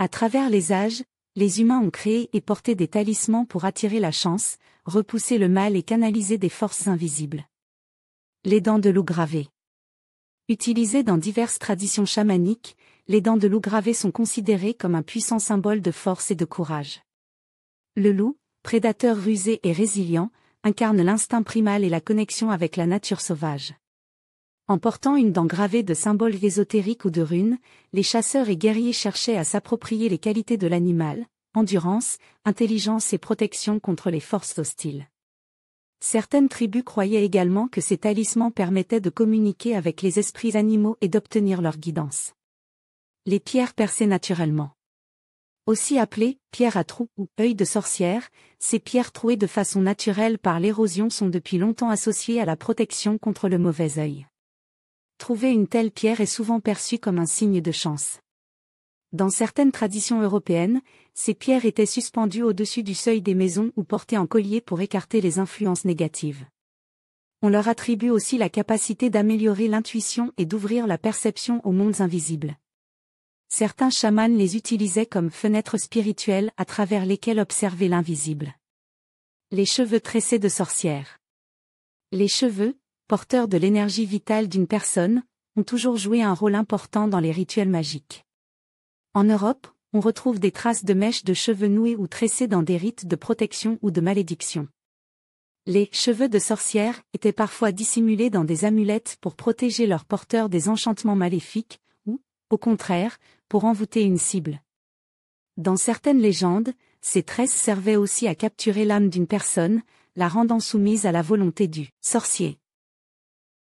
À travers les âges, les humains ont créé et porté des talismans pour attirer la chance, repousser le mal et canaliser des forces invisibles. Les dents de loup gravées. Utilisées dans diverses traditions chamaniques, les dents de loup gravées sont considérées comme un puissant symbole de force et de courage. Le loup, prédateur rusé et résilient, incarne l'instinct primal et la connexion avec la nature sauvage. En portant une dent gravée de symboles ésotériques ou de runes, les chasseurs et guerriers cherchaient à s'approprier les qualités de l'animal, endurance, intelligence et protection contre les forces hostiles. Certaines tribus croyaient également que ces talismans permettaient de communiquer avec les esprits animaux et d'obtenir leur guidance. Les pierres percées naturellement. Aussi appelées pierres à trous ou œil de sorcière, ces pierres trouées de façon naturelle par l'érosion sont depuis longtemps associées à la protection contre le mauvais œil. Trouver une telle pierre est souvent perçue comme un signe de chance. Dans certaines traditions européennes, ces pierres étaient suspendues au-dessus du seuil des maisons ou portées en collier pour écarter les influences négatives. On leur attribue aussi la capacité d'améliorer l'intuition et d'ouvrir la perception aux mondes invisibles. Certains chamans les utilisaient comme fenêtres spirituelles à travers lesquelles observer l'invisible. Les cheveux tressés de sorcières. Les cheveux, porteurs de l'énergie vitale d'une personne, ont toujours joué un rôle important dans les rituels magiques. En Europe, on retrouve des traces de mèches de cheveux noués ou tressés dans des rites de protection ou de malédiction. Les cheveux de sorcière étaient parfois dissimulés dans des amulettes pour protéger leurs porteurs des enchantements maléfiques, ou, au contraire, pour envoûter une cible. Dans certaines légendes, ces tresses servaient aussi à capturer l'âme d'une personne, la rendant soumise à la volonté du sorcier.